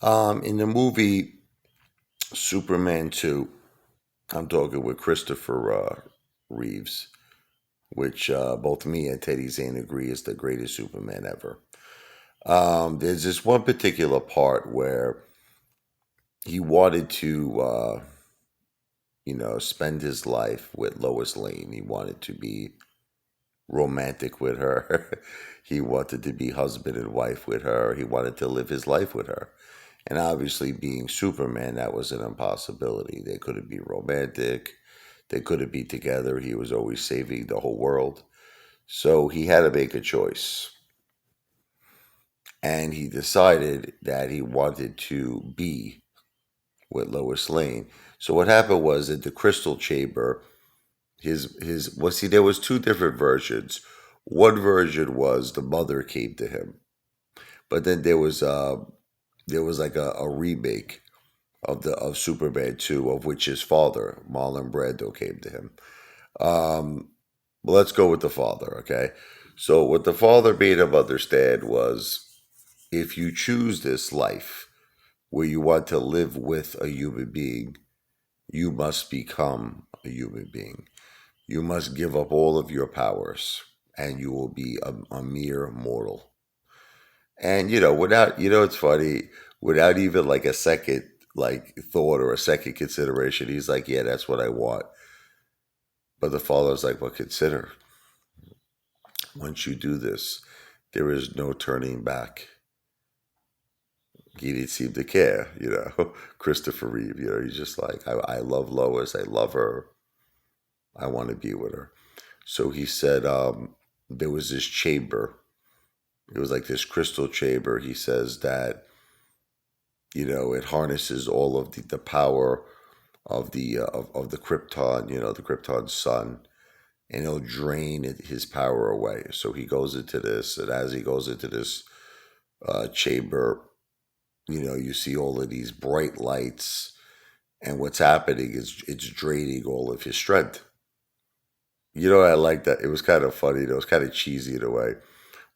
In the movie Superman 2, I'm talking with Christopher Reeves, which both me and Teddy Zane agree is the greatest Superman ever. There's this one particular part where he wanted to, spend his life with Lois Lane. He wanted to be romantic with her. He wanted to be husband and wife with her. He wanted to live his life with her. And obviously, being Superman, that was an impossibility. They couldn't be romantic. They couldn't be together. He was always saving the whole world. So he had to make a choice. And he decided that he wanted to be with Lois Lane. So what happened was at the Crystal Chamber, there was two different versions. One version was the mother came to him, but then there was like a remake of Superman 2, of which his father, Marlon Brando, came to him. Well, let's go with the father, okay? So what the father made him understand was, if you choose this life where you want to live with a human being, you must become a human being. You must give up all of your powers and you will be a mere mortal. And it's funny, without even like a second like thought or a second consideration, he's like, yeah, that's what I want. But the father's like, well, consider, once you do this, there is no turning back. He didn't seem to care. Christopher Reeve, he's just like, I love Lois, I love her, I want to be with her. So he said, there was this chamber. It was like this crystal chamber. He says that, it harnesses all of the power of the Krypton, the Krypton sun, and it'll drain his power away. So he goes into this, and as he goes into this chamber, you see all of these bright lights, and what's happening is it's draining all of his strength. I like that. It was kind of funny. It was kind of cheesy in a way.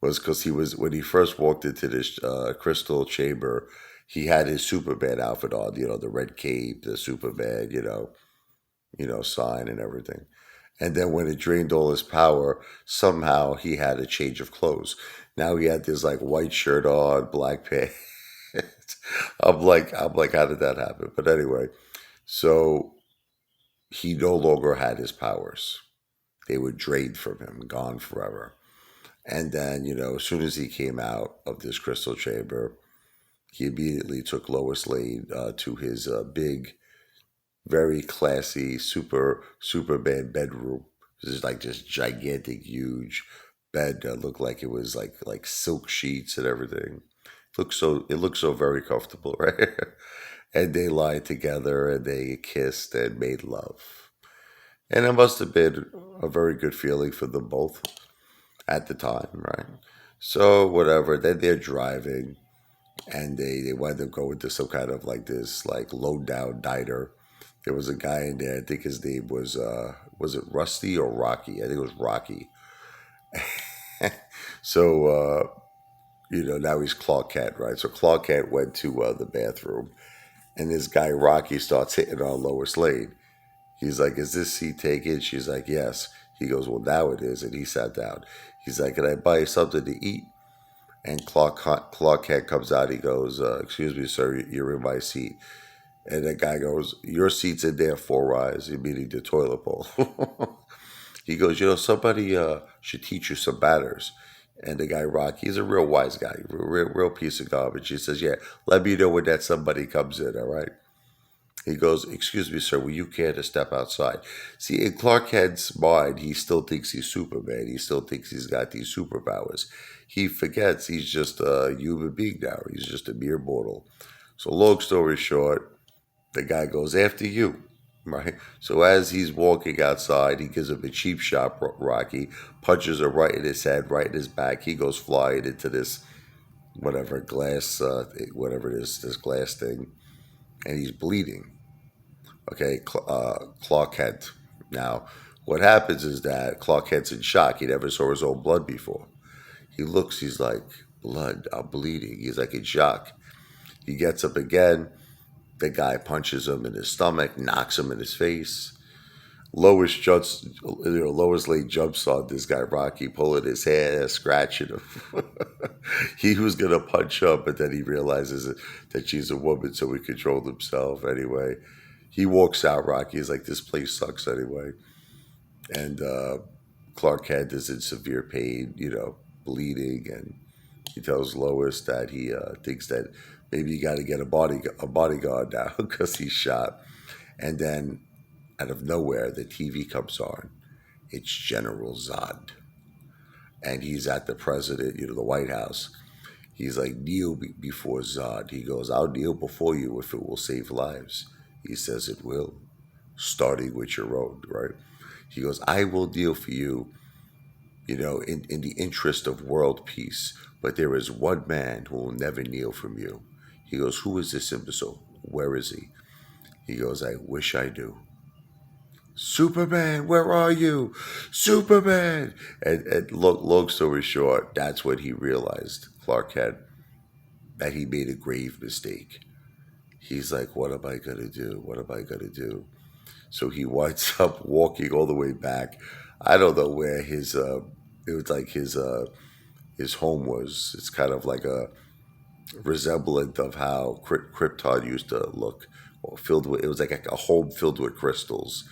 Was because when he first walked into this crystal chamber, he had his Superman outfit on. The red cape, the Superman, sign and everything. And then when it drained all his power, somehow he had a change of clothes. Now he had this like white shirt on, black pants. I'm like, how did that happen? But anyway, so he no longer had his powers. They were drained from him, gone forever. And then, as soon as he came out of this crystal chamber, he immediately took Lois Lane to his big, very classy Superman bedroom. This is like this gigantic, huge bed that looked like it was like silk sheets and everything. It looked so very comfortable, right? And they lied together and they kissed and made love. And it must have been a very good feeling for them both at the time, right? So whatever. Then they're driving, and they wind up going to some kind of like this like low down diner. There was a guy in there. I think his name was it Rusty or Rocky? I think it was Rocky. So now he's Clark Kent, right? So Clark Kent went to the bathroom, and this guy Rocky starts hitting on Lois Lane. He's like, "Is this seat taken?" She's like, "Yes." He goes, "Well, now it is," and he sat down. He's like, "Can I buy you something to eat?" And Clark Kent comes out. He goes, "Excuse me, sir, you're in my seat." And the guy goes, "Your seat's in there, four rise," meaning the toilet bowl. He goes, "Somebody should teach you some manners." And the guy, Rocky, he's a real wise guy, real piece of garbage. He says, "Yeah, let me know when that somebody comes in, all right?" He goes, "Excuse me, sir, will you care to step outside?" See, in Clark Kent's mind, he still thinks he's Superman. He still thinks he's got these superpowers. He forgets he's just a human being now. He's just a mere mortal. So, long story short, the guy goes after you, right? So, as he's walking outside, he gives him a cheap shot, Rocky, punches him right in his head, right in his back. He goes flying into this whatever glass, whatever it is, this glass thing, and he's bleeding. Okay, Clark Kent. Now, what happens is that Clark Kent's in shock. He never saw his own blood before. He looks, he's like, "Blood, I'm bleeding." He's like in shock. He gets up again. The guy punches him in his stomach, knocks him in his face. Lois Lane jumps on this guy Rocky, pulling his hair, scratching him. He was gonna punch her, but then he realizes that she's a woman, so he controlled himself anyway. He walks out. Rocky is like, "This place sucks anyway," and Clark Kent is in severe pain, bleeding, and he tells Lois that he thinks that maybe you got to get a bodyguard now because he's shot. And then out of nowhere, the TV comes on. It's General Zod, and he's at the president, the White House. He's like, kneel before Zod. He goes, I'll kneel before you if it will save lives. He says it will, starting with your own, right? He goes, I will kneel for you, in the interest of world peace. But there is one man who will never kneel from you. He goes, who is this imbecile? Where is he? He goes, I wish I knew. Superman, where are you? Superman. And long story short, that's when he realized, Clark Kent, that he made a grave mistake. He's like, what am I going to do? What am I going to do? So he winds up walking all the way back. I don't know where it was like his home was. It's kind of like a resemblant of how Krypton used to look, or it was like a home filled with crystals.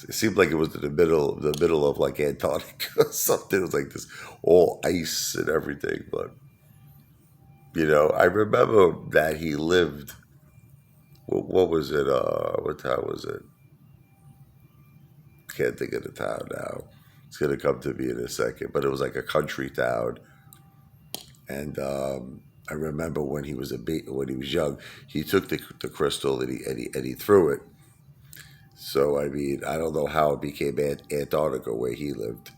It seemed like it was in the middle of like Antarctica or something. It was like this all ice and everything. But I remember that he lived. What was it? What town was it? Can't think of the town now. It's gonna come to me in a second. But it was like a country town, and I remember when he was when he was young, he took the crystal and he threw it. So I mean, I don't know how it became Antarctica where he lived.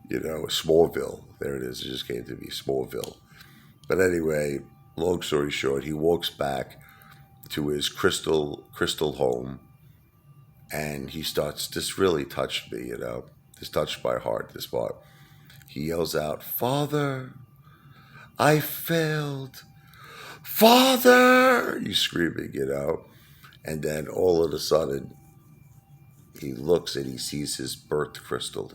Smallville. There it is. It just came to me, Smallville. But anyway, long story short, he walks back to his crystal home, and he starts. This really touched me. This touched my heart. This part. He yells out, "Father, I failed. Father!" He's screaming, and then all of a sudden, he looks and he sees his birth crystal.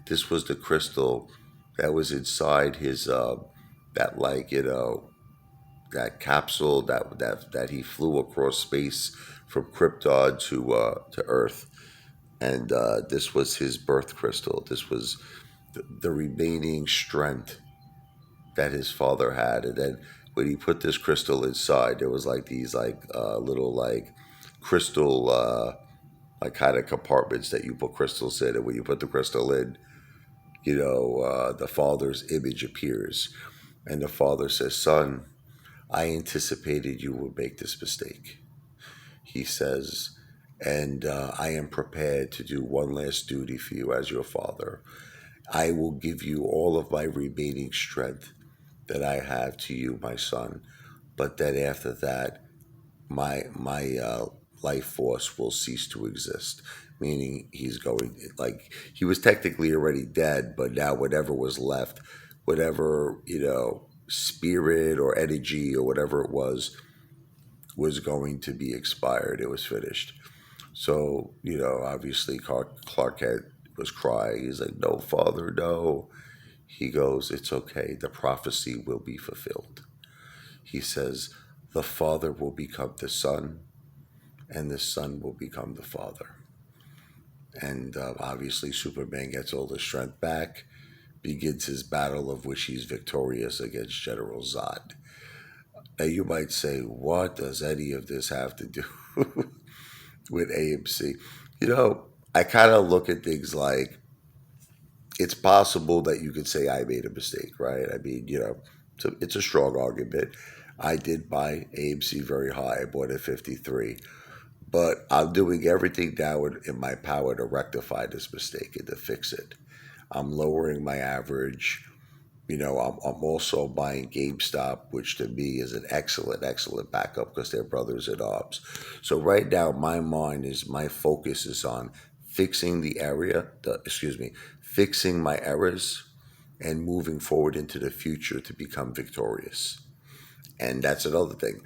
This was the crystal that was inside his that like that capsule that he flew across space from Krypton to Earth, and this was his birth crystal. This was the remaining strength that his father had, and then when he put this crystal inside, there was like these little like crystal like kind of compartments that you put crystals in, and when you put the crystal in, the father's image appears, and the father says, "Son, I anticipated you would make this mistake." He says, "And I am prepared to do one last duty for you as your father. I will give you all of my remaining strength that I have to you, my son. But then after that, my life force will cease to exist." Meaning he's going, like, he was technically already dead, but now whatever was left, whatever spirit or energy or whatever it was going to be expired. It was finished. So obviously Clark Kent was crying. He's like, "No, father, no." He goes, "It's okay. The prophecy will be fulfilled." He says, "The father will become the son, and the son will become the father." And obviously, Superman gets all the strength back, begins his battle, of which he's victorious against General Zod. Now, you might say, what does any of this have to do with AMC? I kind of look at things like it's possible that you could say I made a mistake, right? I mean, it's a strong argument. I did buy AMC very high. I bought it 53. But I'm doing everything now in my power to rectify this mistake and to fix it. I'm lowering my average. I'm also buying GameStop, which to me is an excellent backup because they're brothers in arms. So right now, my focus is on fixing fixing my errors and moving forward into the future to become victorious. And that's another thing.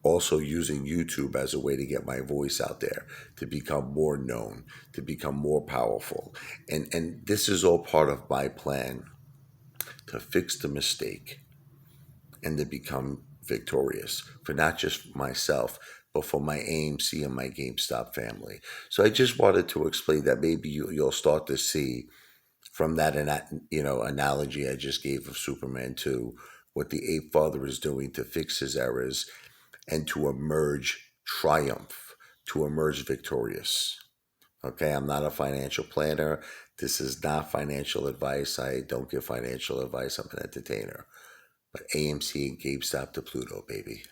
Also using YouTube as a way to get my voice out there, to become more known, to become more powerful. And this is all part of my plan to fix the mistake and to become victorious for not just myself, but for my AMC and my GameStop family. So I just wanted to explain that maybe you'll start to see from that analogy I just gave of Superman to what the ape father is doing to fix his errors and to emerge triumph, to emerge victorious. Okay, I'm not a financial planner. This is not financial advice. I don't give financial advice. I'm an entertainer. But AMC and GameStop to Pluto, baby.